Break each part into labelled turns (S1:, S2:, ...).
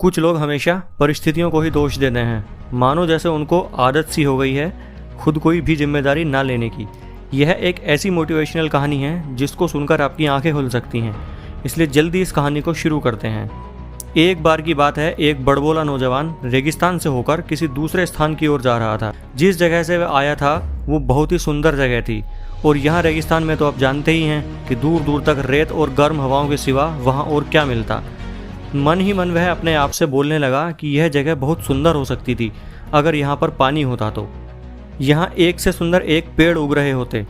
S1: कुछ लोग हमेशा परिस्थितियों को ही दोष देते हैं, मानो जैसे उनको आदत सी हो गई है खुद कोई भी जिम्मेदारी ना लेने की। यह एक ऐसी मोटिवेशनल कहानी है जिसको सुनकर आपकी आंखें खुल सकती हैं, इसलिए जल्दी इस कहानी को शुरू करते हैं। एक बार की बात है, एक बड़बोला नौजवान रेगिस्तान से होकर किसी दूसरे स्थान की ओर जा रहा था। जिस जगह से वह आया था वो बहुत ही सुंदर जगह थी, और यहाँ रेगिस्तान में तो आप जानते ही हैं कि दूर दूर तक रेत और गर्म हवाओं के सिवा वहाँ और क्या मिलता। मन ही मन वह अपने आप से बोलने लगा कि यह जगह बहुत सुंदर हो सकती थी अगर यहाँ पर पानी होता तो। यहाँ एक से सुंदर एक पेड़ उग रहे होते,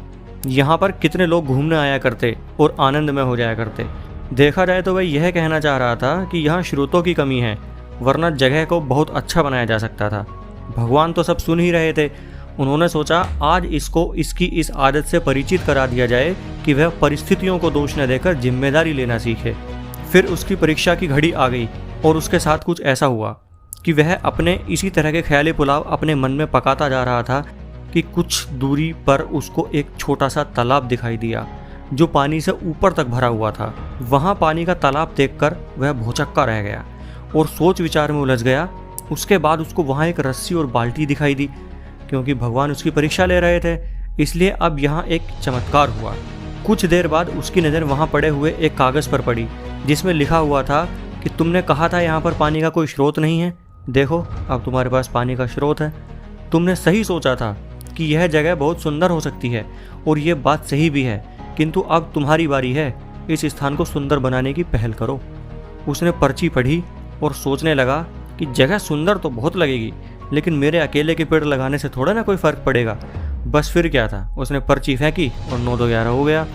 S1: यहाँ पर कितने लोग घूमने आया करते और आनंदमय हो जाया करते। देखा जाए तो वह यह कहना चाह रहा था कि यहाँ स्रोतों की कमी है, वरना जगह को बहुत अच्छा बनाया जा सकता था। भगवान तो सब सुन ही रहे थे। उन्होंने सोचा आज इसको इसकी इस आदत से परिचित करा दिया जाए कि वह परिस्थितियों को दोष न देकर जिम्मेदारी लेना सीखे। फिर उसकी परीक्षा की घड़ी आ गई और उसके साथ कुछ ऐसा हुआ कि वह अपने इसी तरह के ख्याली पुलाव अपने मन में पकाता जा रहा था कि कुछ दूरी पर उसको एक छोटा सा तालाब दिखाई दिया जो पानी से ऊपर तक भरा हुआ था। वहाँ पानी का तालाब देखकर वह भौचक्का रह गया और सोच विचार में उलझ गया। उसके बाद उसको वहाँ एक रस्सी और बाल्टी दिखाई दी। क्योंकि भगवान उसकी परीक्षा ले रहे थे, इसलिए अब यहाँ एक चमत्कार हुआ। कुछ देर बाद उसकी नज़र वहाँ पड़े हुए एक कागज़ पर पड़ी जिसमें लिखा हुआ था कि तुमने कहा था यहाँ पर पानी का कोई स्रोत नहीं है, देखो अब तुम्हारे पास पानी का स्रोत है। तुमने सही सोचा था कि यह जगह बहुत सुंदर हो सकती है और ये बात सही भी है, किंतु अब तुम्हारी बारी है, इस स्थान को सुंदर बनाने की पहल करो। उसने पर्ची पढ़ी और सोचने लगा कि जगह सुंदर तो बहुत लगेगी, लेकिन मेरे अकेले के पेड़ लगाने से थोड़ा ना कोई फ़र्क पड़ेगा। बस फिर क्या था, उसने पर्ची फेंकी और 9 2 11 हो गया।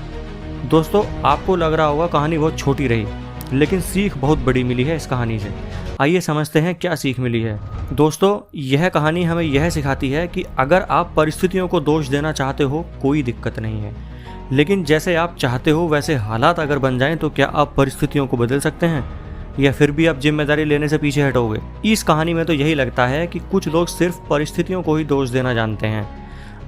S1: दोस्तों, आपको लग रहा होगा कहानी बहुत छोटी रही, लेकिन सीख बहुत बड़ी मिली है इस कहानी से। आइए समझते हैं क्या सीख मिली है। दोस्तों, यह कहानी हमें यह सिखाती है कि अगर आप परिस्थितियों को दोष देना चाहते हो कोई दिक्कत नहीं है, लेकिन जैसे आप चाहते हो वैसे हालात अगर बन जाएं तो क्या आप परिस्थितियों को बदल सकते हैं, या फिर भी आप जिम्मेदारी लेने से पीछे हटोगे। इस कहानी में तो यही लगता है कि कुछ लोग सिर्फ परिस्थितियों को ही दोष देना जानते हैं।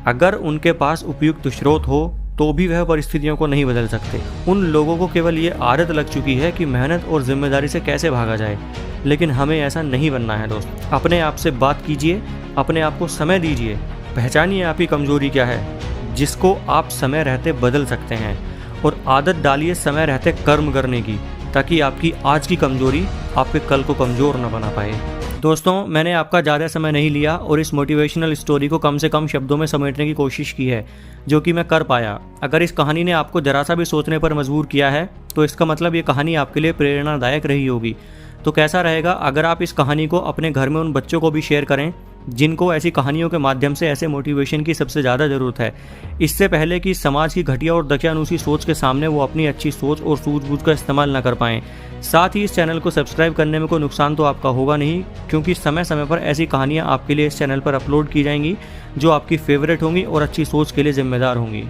S1: अगर उनके पास उपयुक्त स्रोत हो तो भी वह परिस्थितियों को नहीं बदल सकते। उन लोगों को केवल ये आदत लग चुकी है कि मेहनत और जिम्मेदारी से कैसे भागा जाए, लेकिन हमें ऐसा नहीं बनना है। दोस्त, अपने आप से बात कीजिए, अपने आप को समय दीजिए, पहचानिए आपकी कमजोरी क्या है जिसको आप समय रहते बदल सकते हैं, और आदत डालिए समय रहते कर्म करने की, ताकि आपकी आज की कमजोरी आपके कल को कमज़ोर न बना पाए। दोस्तों, मैंने आपका ज़्यादा समय नहीं लिया और इस मोटिवेशनल स्टोरी को कम से कम शब्दों में समेटने की कोशिश की है, जो कि मैं कर पाया। अगर इस कहानी ने आपको ज़रा सा भी सोचने पर मजबूर किया है तो इसका मतलब ये कहानी आपके लिए प्रेरणादायक रही होगी। तो कैसा रहेगा अगर आप इस कहानी को अपने घर में उन बच्चों को भी शेयर करें जिनको ऐसी कहानियों के माध्यम से ऐसे मोटिवेशन की सबसे ज़्यादा ज़रूरत है, इससे पहले कि समाज की घटिया और दकियानूसी सोच के सामने वो अपनी अच्छी सोच और सूझबूझ का इस्तेमाल न कर पाएँ। साथ ही इस चैनल को सब्सक्राइब करने में कोई नुकसान तो आपका होगा नहीं, क्योंकि समय समय पर ऐसी कहानियाँ आपके लिए इस चैनल पर अपलोड की जाएंगी जो आपकी फेवरेट होंगी और अच्छी सोच के लिए जिम्मेदार होंगी।